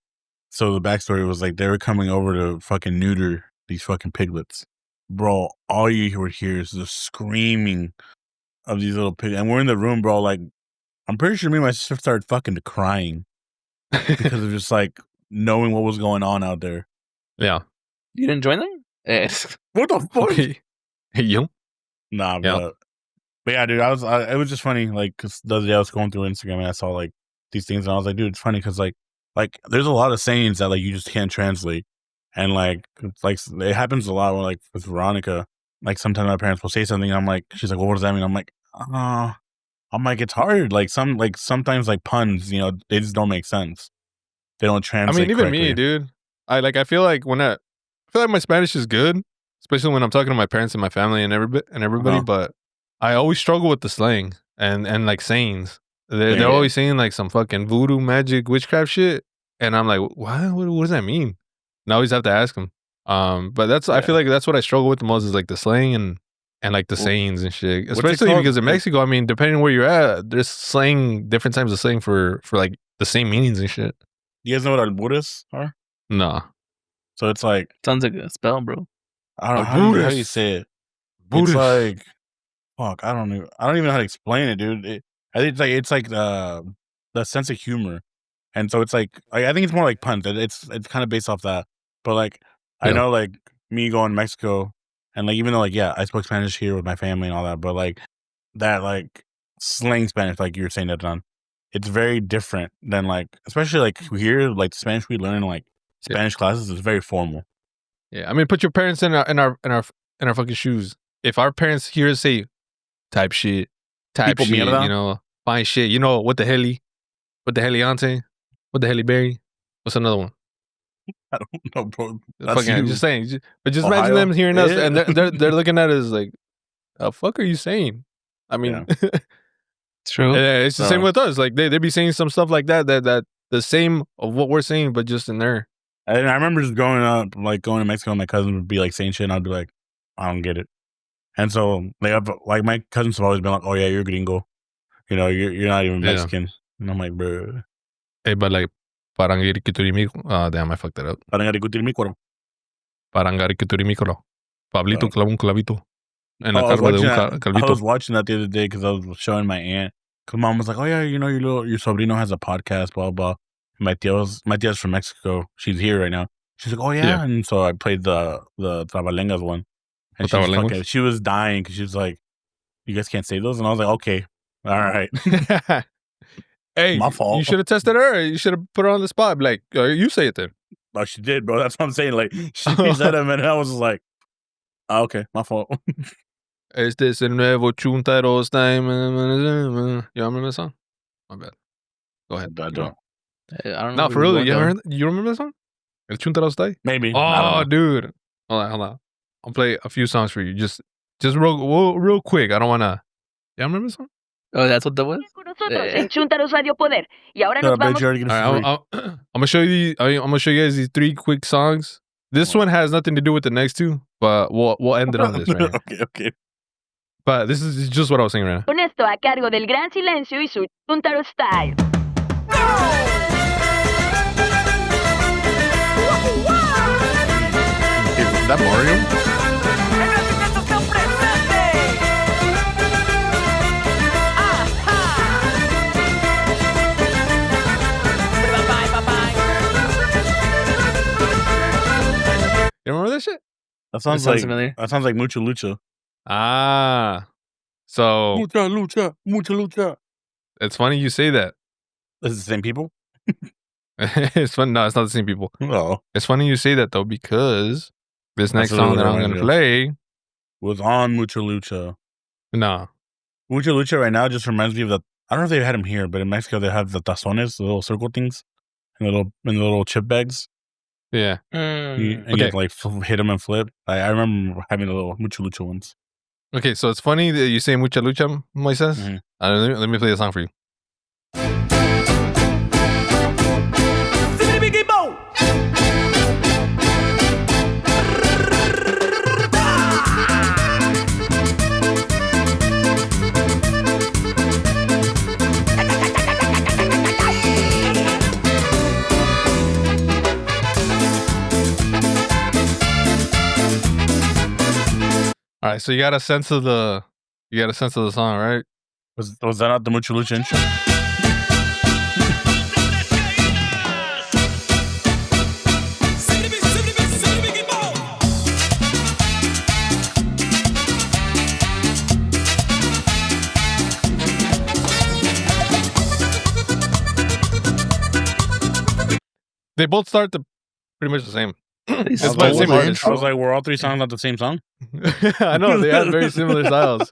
so the backstory was like they were coming over to fucking neuter these fucking piglets. Bro, all you would hear is the screaming of these little pigs, and we're in the room, bro. Like, I'm pretty sure me and my sister started fucking crying because of just like knowing what was going on out there. Yeah. You didn't join them? What the fuck? Okay. Hey, yo. Nah, Yeah. but yeah, dude, it was just funny. Like, cause the other day I was going through Instagram and I saw like these things, and I was like, dude, it's funny because like there's a lot of sayings that like you just can't translate, and like it happens a lot with Veronica. Like sometimes my parents will say something, and I'm like, she's like, well, what does that mean? I'm like, it's hard. Like sometimes like puns, they just don't make sense. They don't translate. I mean, even correctly. me, dude. I feel like my Spanish is good, especially when I'm talking to my parents and my family and everybody. But I always struggle with the slang and like sayings. They're always saying like some fucking voodoo, magic, witchcraft shit, and I'm like, what does that mean? And I always have to ask them. But I feel like that's what I struggle with the most is like the slang and like the sayings and shit. Especially because in Mexico, I mean, depending on where you're at, there's slang, different types of slang for like the same meanings and shit. You guys know what albures are? No. So it's like sounds like a spell, bro. I don't know how do you say it. It's like fuck. I don't even know how to explain it, dude. I think it's like the sense of humor, and so it's like I think it's more like puns. It's kind of based off that, but like I know like me going to Mexico, and like even though like I spoke Spanish here with my family and all that, but like that like slang Spanish, like you were saying that, Don, it's very different than like especially like here, like the Spanish we learn in like Spanish classes is very formal. Yeah, I mean, put your parents in our fucking shoes. If our parents hear us say type shit, mierda. Fine shit, what the heli, what the heliante, what the heliberry, what's another one? I don't know, bro. Fucking, just saying, but just imagine them hearing us and they're looking at us like, "The fuck are you saying?" I mean, it's true. It's the same with us. Like they be saying some stuff like that the same of what we're saying, but just in there. And I remember just growing up, like going to Mexico, and my cousin would be like saying shit, and I'd be like, I don't get it. And so like my cousins have always been like, oh yeah, you're gringo, you're not even Mexican. And I'm like, bro. Hey, but like Parangarikiturimikolo. Damn, I fucked that up. Parangarikiturimikolo. Parangarikiturimikolo. Pablito clavó un clavito. En la I calvito. was watching that the other day because I was showing my aunt. Because mom was like, oh yeah, your sobrino has a podcast, blah blah. My tia's from Mexico. She's here right now. She's like, oh yeah. And so I played the Trabalengas one. And she was dying because she was like, you guys can't say those? And I was like, okay, all right. Hey, my fault. You should have tested her. You should have put her on the spot. Like, you say it then. Oh, she did, bro. That's what I'm saying. Like, she said them, and I was just like, oh, okay, my fault. Este es el nuevo Chuntaros time. You remember that song? My bad. Go ahead. I don't. I don't know. No, for real. You remember that song? El Chuntaros Day? Maybe. Oh, dude. Hold on. I'll play a few songs for you. Just real quick. I don't want to. You remember the song? Oh, that's what that was? En Chuntaros Radio Poder. Y ahora nos vamos. I'm gonna show you. I'm gonna show you guys these 3 quick songs. This one has nothing to do with the next 2, but we'll end it on this, right? Okay. But this is just what I was saying right now. Con esto a cargo del Gran Silencio y su Chuntaro Style. Is that Mario? You remember that shit? That sounds familiar. That sounds like Mucha Lucha. So Mucha Lucha. It's funny you say that. Is it the same people? It's fun. No, it's not the same people. Oh. It's funny you say that though, because this next song that I'm gonna play was on Mucha Lucha. No. Mucha Lucha right now just reminds me of I don't know if they had them here, but in Mexico they have the tazones, the little circle things, and the little chip bags. Yeah. You get to like hit them and flip. I remember having the little Mucha Lucha ones. Okay, so it's funny that you say Mucha Lucha, Moises. Mm-hmm. Let me play a song for you. All right, so you got a sense of the You got a sense of the song, right? Was that not the Mucha Lucha intro? They both start pretty much the same. It's It's by by the same artist. I was like, were all three songs not the same song? I know they have very similar styles,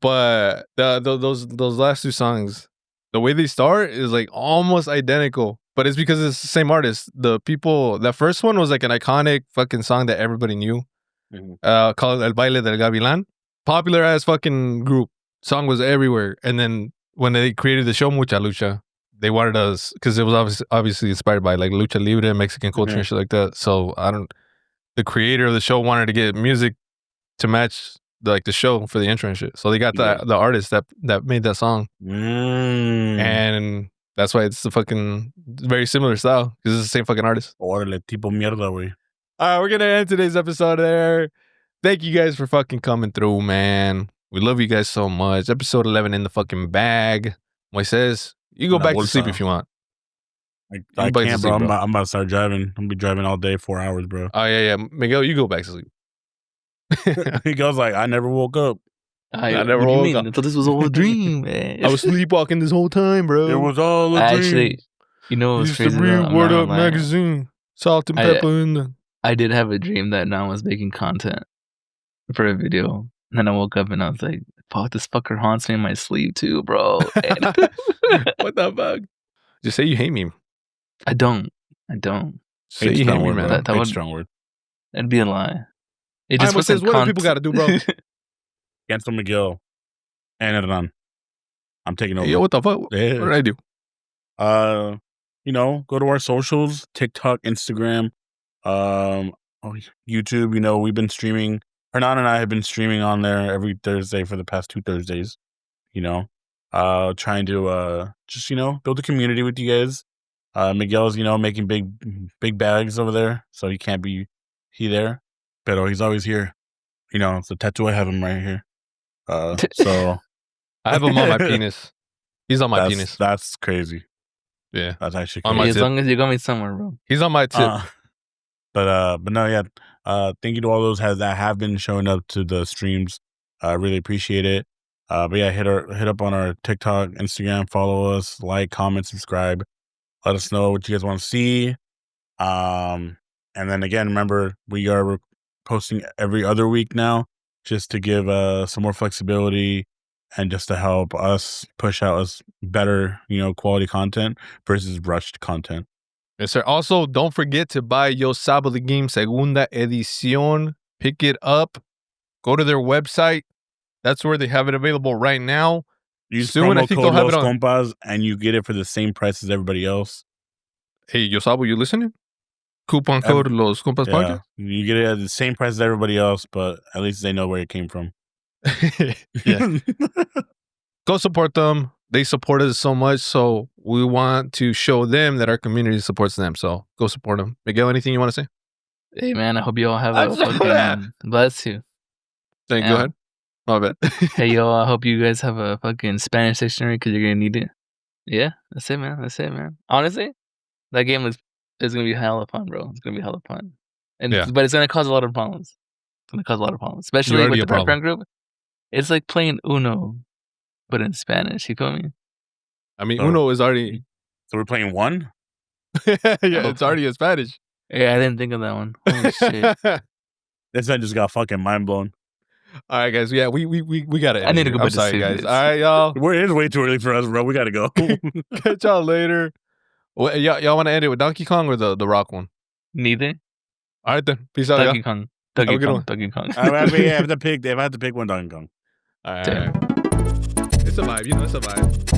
but those last two songs, the way they start is like almost identical. But it's because it's the same artist. The people, that first one was like an iconic fucking song that everybody knew, called El Baile del Gavilán. Popular as fucking group. Song was everywhere. And then when they created the show Mucha Lucha, they wanted us, because it was obviously inspired by like Lucha Libre, Mexican culture and shit like that. So the creator of the show wanted to get music to match the show for the intro and shit. So they got the artist that made that song. And that's why it's the fucking very similar style, because it's the same fucking artist. Órale, tipo mierda, güey. All right, we're going to end today's episode there. Thank you guys for fucking coming through, man. We love you guys so much. Episode 11 in the fucking bag. Moises, you go back to sleep if you want. I can't, bro. I'm about to start driving. I'm going to be driving all day, 4 hours, bro. Oh, yeah. Miguel, you go back to sleep. He goes like, I never woke up. I never woke up. I thought this was all a dream, man. I was sleepwalking this whole time, bro. It was all a dream. Actually, you know what was Used crazy? to read Word Up magazine. Salt and pepper in the... I did have a dream that Nan was making content for a video. And then I woke up and I was like, fuck, this fucker haunts me in my sleep too, bro. What the fuck? Just say you hate me. I don't. Say you hate me, man. That would, strong word. That'd be a lie. It just says, what do people got to do, bro? Cancel Miguel and Hernan. I'm taking over. Hey, yo, what the fuck? Yeah. What did I do? Go to our socials, TikTok, Instagram, YouTube. We've been streaming. Hernan and I have been streaming on there every Thursday for the past 2 Thursdays. Trying to just build a community with you guys. Miguel's making big bags over there, so he can't be there, but he's always here. It's a tattoo. I have him right here. So I have him on my penis. He's on my penis. That's crazy. Yeah, that's actually on crazy. my as tip. long as you got me somewhere, bro. He's on my tip. But no, yeah. Thank you to all those that have been showing up to the streams. I really appreciate it. But yeah, hit up on our TikTok, Instagram, follow us, like, comment, subscribe. Let us know what you guys want to see. And then again, remember, we are posting every other week now, just to give some more flexibility and just to help us push out us better, quality content versus rushed content. Yes, sir. Also, don't forget to buy Yo Sabo the Game Segunda Edicion. Pick it up. Go to their website. That's where they have it available right now. Use soon, promo I think code they'll have it Los on. Compas, and you get it for the same price as everybody else. Hey, Yo Sabo, you listening? Coupon code Los Compas Podcast. You get it at the same price as everybody else, but at least they know where it came from. Yeah. Go support them. They support us so much, so we want to show them that our community supports them. So go support them. Miguel, anything you want to say? Hey, man, I hope you all have a fucking... Bless you. Go ahead. My bad. Hey, yo, I hope you guys have a fucking Spanish dictionary because you're going to need it. Yeah, that's it, man. Honestly, that game is going to be hella fun, bro. It's going to be hella fun. But it's going to cause a lot of problems. Especially with the friend group. It's like playing Uno, but in Spanish. You feel me? I mean, Uno is already... So we're playing one? It's already in Spanish. Yeah, I didn't think of that one. Holy shit. This man just got fucking mind blown. All right, guys. Yeah, we got to end. I need to go back to sorry, sleep, guys. dude. All right, y'all. It is way too early for us, bro. We got to go. Catch y'all later. Well, y'all want to end it with Donkey Kong or the Rock one? Neither. All right, then. Peace out, Donkey y'all. Kong. Have a good one. Donkey Kong. If I have to pick one, Donkey Kong. All right. It's a vibe. It's a vibe.